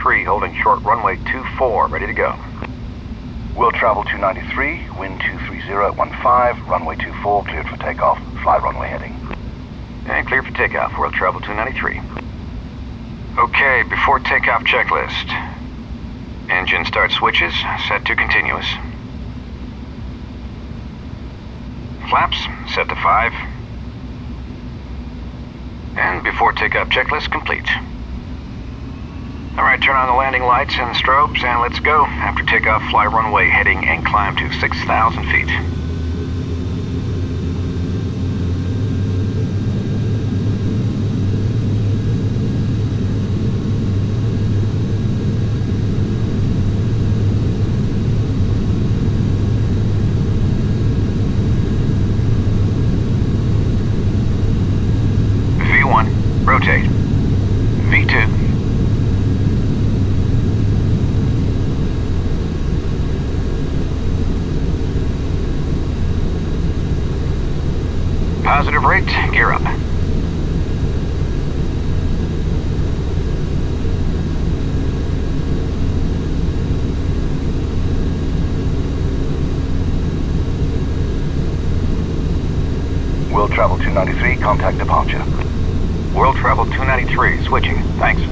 3, holding short runway 24, ready to go. Will travel 293, wind 230 at 15, runway 24, cleared for takeoff, fly runway heading. And clear for takeoff, world travel 293. Okay, before takeoff checklist. Engine start switches, set to continuous. Flaps, set to 5. And before takeoff checklist complete. Alright, turn on the landing lights and strobes and let's go. After takeoff, fly runway heading and climb to 6,000 feet. V1, rotate. V2. Positive rate, gear up. World travel 293, contact departure. World travel 293, switching, thanks.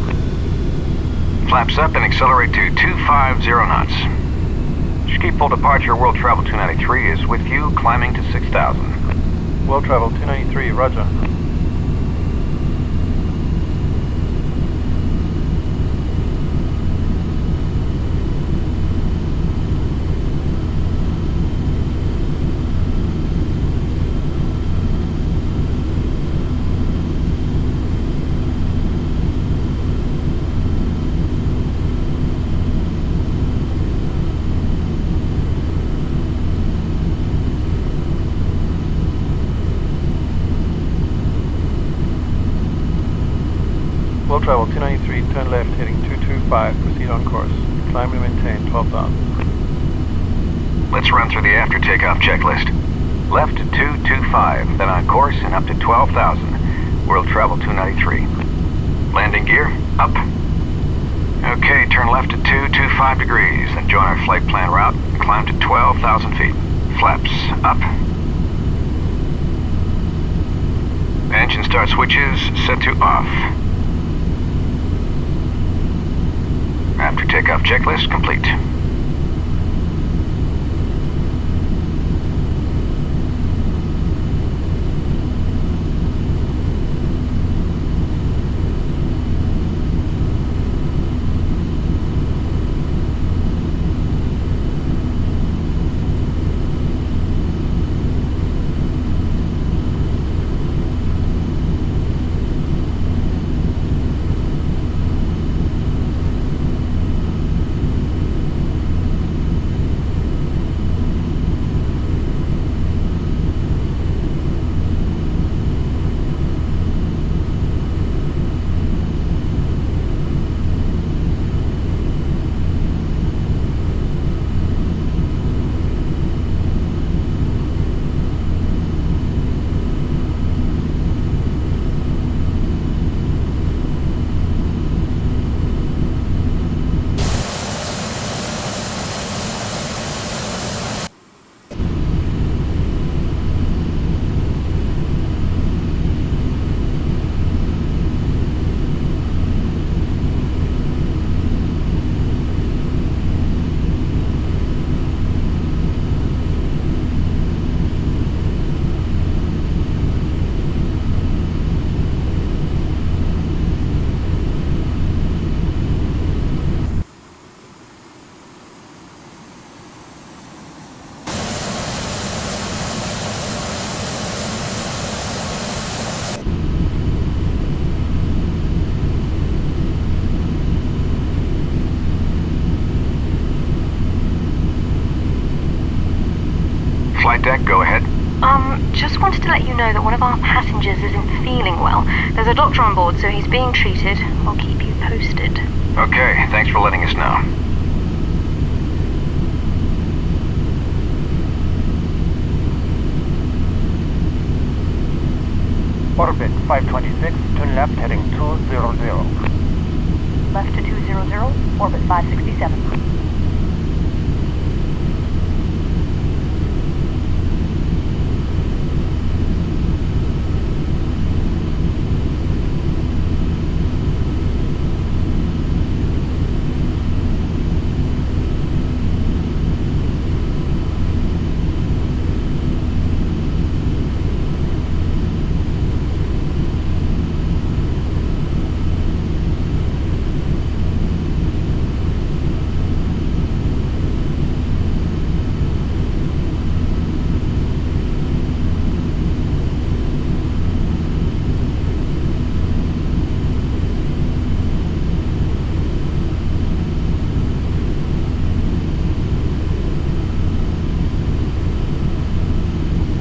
Flaps up and accelerate to 250 knots. Ski full departure, world travel 293 is with you, climbing to 6,000. World travel 293, roger. World travel 293, turn left, heading 225, proceed on course. Climb and maintain 12,000. Let's run through the after takeoff checklist. Left to 225, then on course and up to 12,000. World travel 293. Landing gear, up. Okay, turn left to 225 degrees, then join our flight plan route and climb to 12,000 feet. Flaps, up. Engine start switches set to off. After takeoff checklist complete. Flight deck, go ahead. Just wanted to let you know that one of our passengers isn't feeling well. There's a doctor on board, so he's being treated. I'll keep you posted. Okay, thanks for letting us know. Orbit 526, turn left heading 200. left to 200, orbit 567.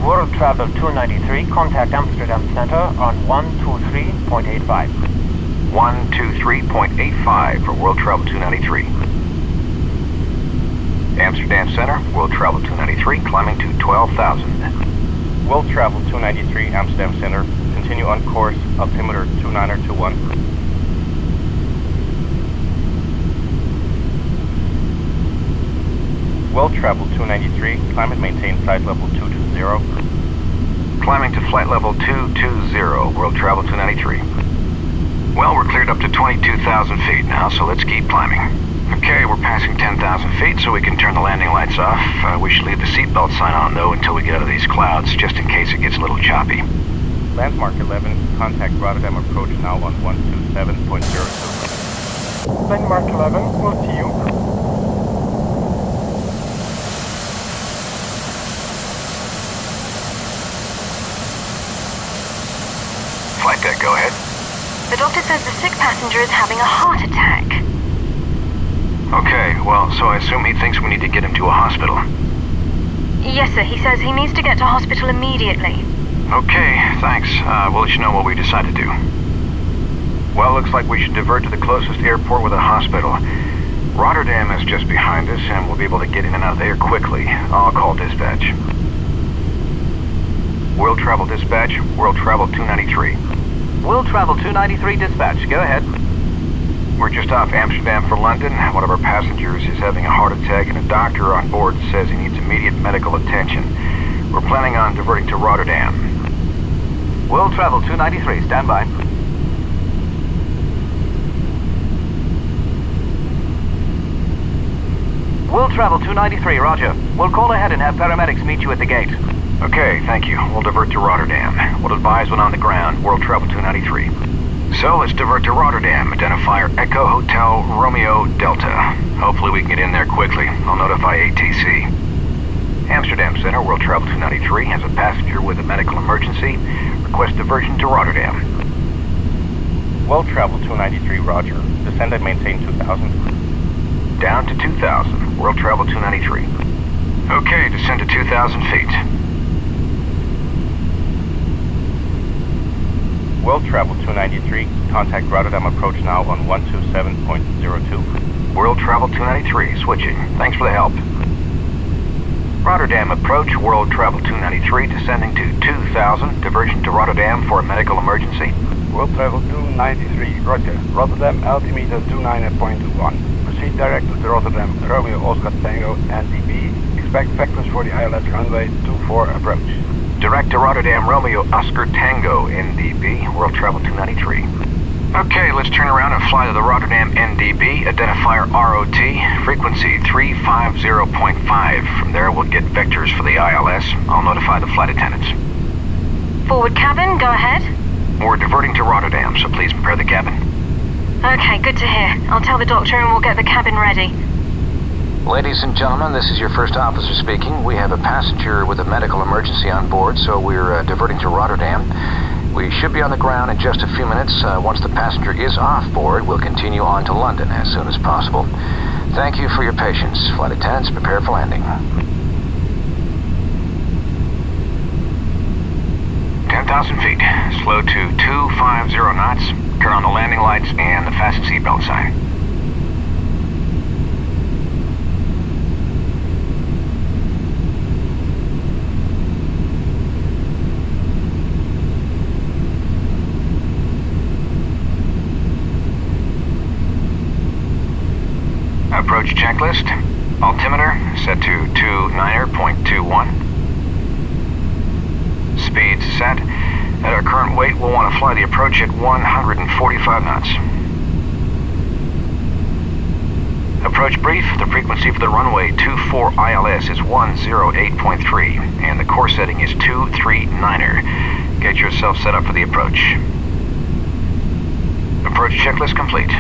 World Travel 293, contact Amsterdam Center on 123.85. 123.85 for World Travel 293. Amsterdam Center, World Travel 293, climbing to 12,000. World Travel 293, Amsterdam Center. Continue on course, altimeter 2921. World Travel 293, climb and maintain flight level 220. Climbing to flight level 220, World Travel 293. Well, we're cleared up to 22,000 feet now, so let's keep climbing. Okay, we're passing 10,000 feet, so we can turn the landing lights off. We should leave the seatbelt sign on, though, until we get out of these clouds, just in case it gets a little choppy. Landmark 11, contact Rotterdam approach now on 127.02. Landmark 11, we'll see you. Flight deck, go ahead. The doctor says the sick passenger is having a heart attack. Okay, well, so I assume he thinks we need to get him to a hospital. Yes, sir. He says he needs to get to hospital immediately. Okay, thanks. We'll let you know what we decide to do. Well, looks like we should divert to the closest airport with a hospital. Rotterdam is just behind us, and we'll be able to get in and out of there quickly. I'll call dispatch. World Travel Dispatch, World Travel 293. World Travel 293, dispatch. Go ahead. We're just off Amsterdam for London. One of our passengers is having a heart attack, and a doctor on board says he needs immediate medical attention. We're planning on diverting to Rotterdam. World Travel 293, stand by. World Travel 293, roger. We'll call ahead and have paramedics meet you at the gate. Okay, thank you. We'll divert to Rotterdam. We'll advise when on the ground, World Travel 293. So let's divert to Rotterdam. Identifier Echo Hotel Romeo Delta. Hopefully we can get in there quickly. I'll notify ATC. Amsterdam Center, World Travel 293, has a passenger with a medical emergency. Request diversion to Rotterdam. World Travel 293, roger. Descend and maintain 2,000. Down to 2,000, World Travel 293. Okay, descend to 2,000 feet. World Travel 293, contact Rotterdam approach now on 127.02. World Travel 293, switching. Thanks for the help. Rotterdam approach, World Travel 293, descending to 2,000, diversion to Rotterdam for a medical emergency. World Travel 293, roger. Rotterdam altimeter 29.1. Proceed direct to Rotterdam, Romeo Oscar Tango, NDB. Expect vectors for the ILS runway 24 approach. Direct to Rotterdam, Romeo Oscar Tango, NDB, World Travel 293. Okay, let's turn around and fly to the Rotterdam NDB, identifier ROT, frequency 350.5. From there, we'll get vectors for the ILS. I'll notify the flight attendants. Forward cabin, go ahead. We're diverting to Rotterdam, so please prepare the cabin. Okay, good to hear. I'll tell the doctor and we'll get the cabin ready. Ladies and gentlemen, this is your first officer speaking. We have a passenger with a medical emergency on board, so we're diverting to Rotterdam. We should be on the ground in just a few minutes. Once the passenger is off board, we'll continue on to London as soon as possible. Thank you for your patience. Flight attendants, prepare for landing. 10,000 feet. Slow to 250 knots. Turn on the landing lights and the fasten seatbelt sign. Approach checklist. Altimeter set to 29.21. Speed set. At our current weight, we'll want to fly the approach at 145 knots. Approach brief. The frequency for the runway 24 ILS is 108.3, and the course setting is 239er. Get yourself set up for the approach. Approach checklist complete.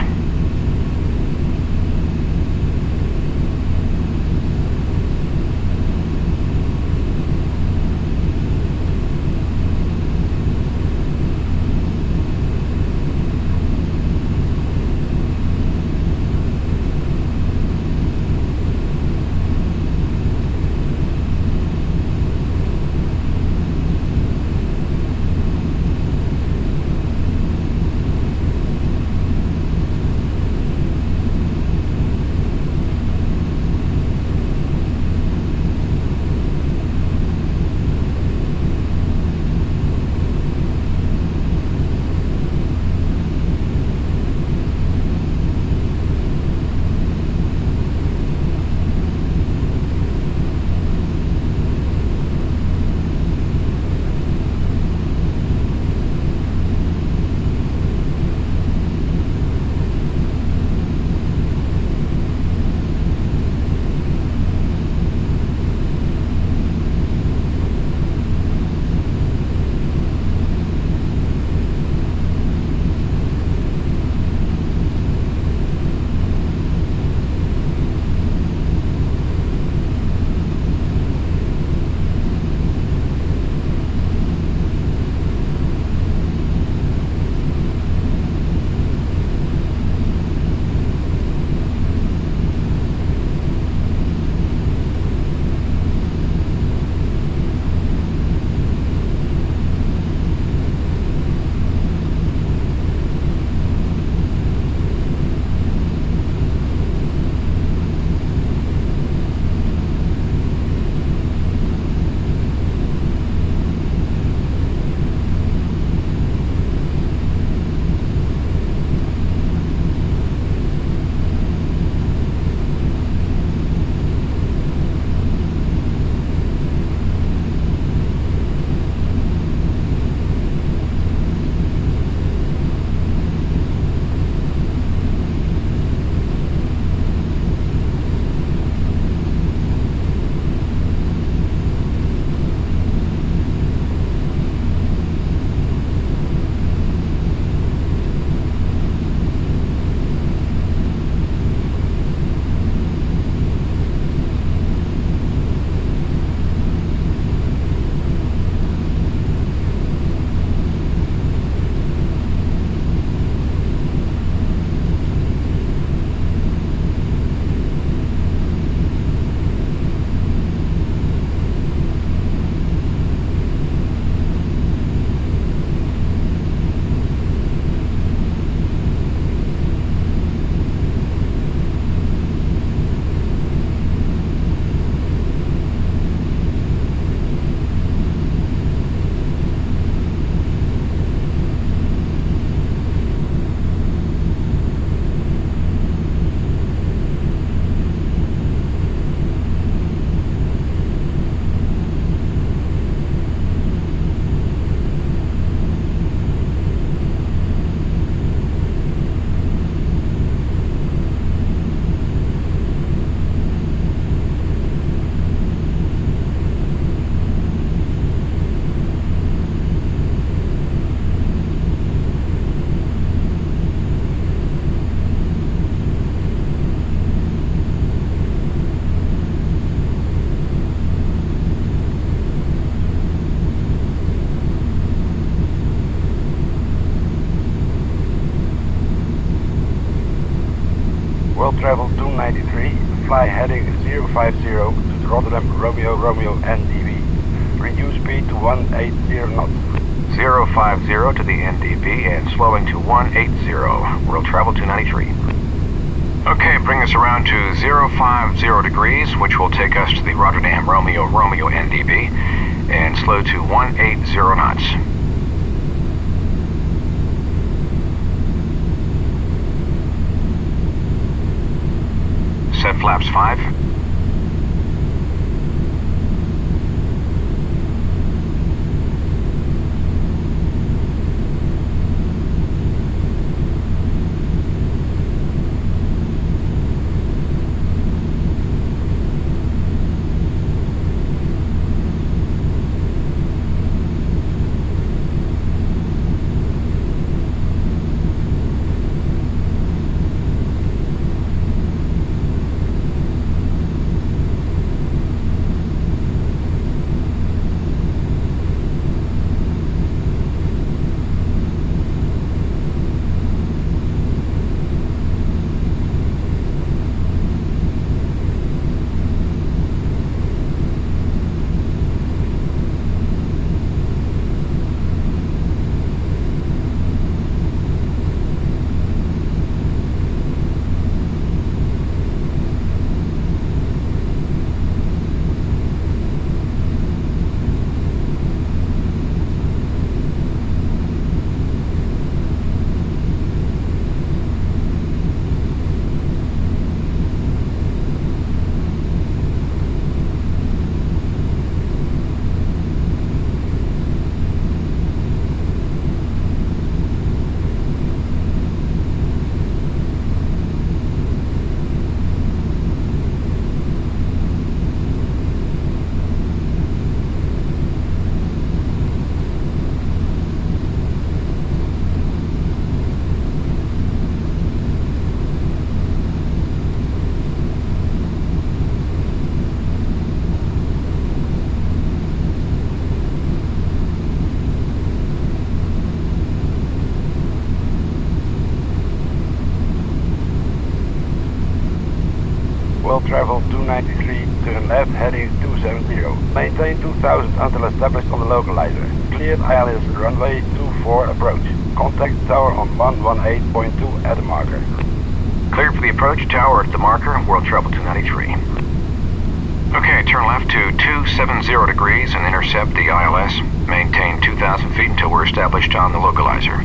World Travel 293, fly heading 050 to Rotterdam Romeo NDB. Reduce speed to 180 knots. 050 to the NDB and slowing to 180. World Travel 293. Okay, bring us around to 050 degrees, which will take us to the Rotterdam Romeo NDB, and slow to 180 knots. Set flaps 5. Will travel 293, turn left heading 270. Maintain 2000 until established on the localizer. Cleared ILS runway 24 approach. Contact tower on 118.2 at the marker. Cleared for the approach tower at the marker, world travel 293. Okay, turn left to 270 degrees and intercept the ILS. Maintain 2,000 feet until we're established on the localizer.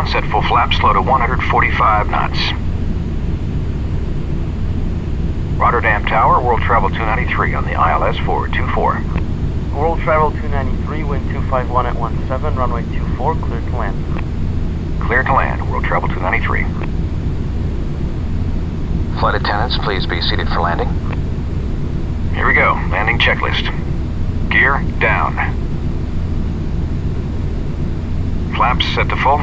down, set full flaps, slow to 145 knots. Rotterdam Tower, world travel 293 on the ILS 424. World travel 293, wind 251 at 17, runway 24, clear to land. Clear to land, world travel 293. Flight attendants, please be seated for landing. Here we go, landing checklist. Gear down. Flaps set to full.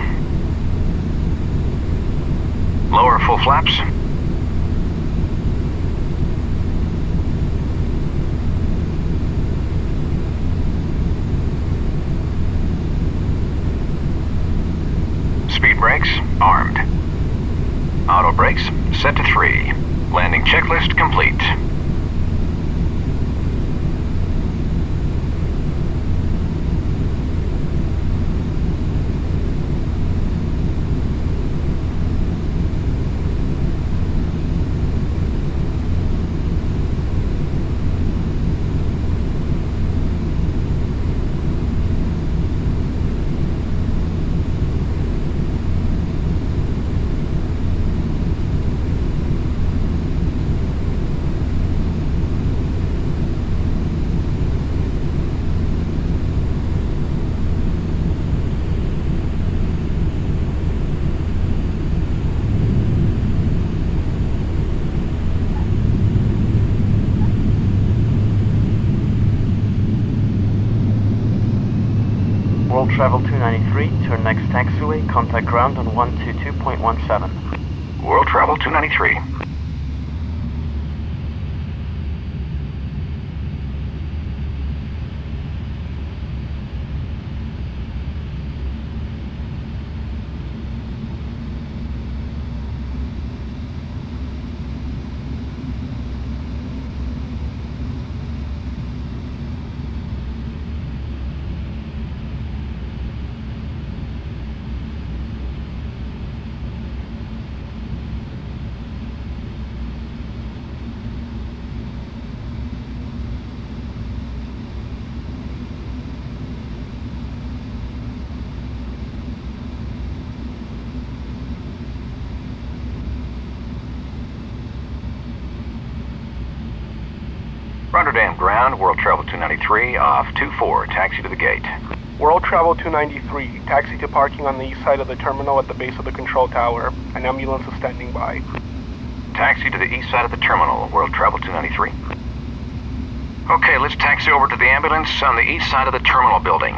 Lower full flaps. Speed brakes armed. Auto brakes set to 3. Landing checklist complete. World travel 293, turn next taxiway, contact ground on 122.17. World travel 293. Rotterdam ground, world travel 293, off 24, taxi to the gate. World travel 293, taxi to parking on the east side of the terminal at the base of the control tower. An ambulance is standing by. Taxi to the east side of the terminal, world travel 293. Okay, let's taxi over to the ambulance on the east side of the terminal building.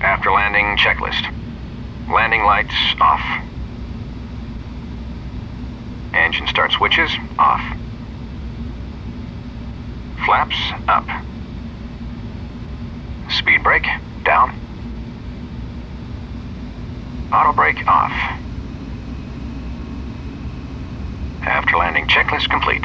After landing, checklist. Landing lights off. Engine start switches off. Flaps up. Speed brake down. Auto brake off. After landing checklist complete.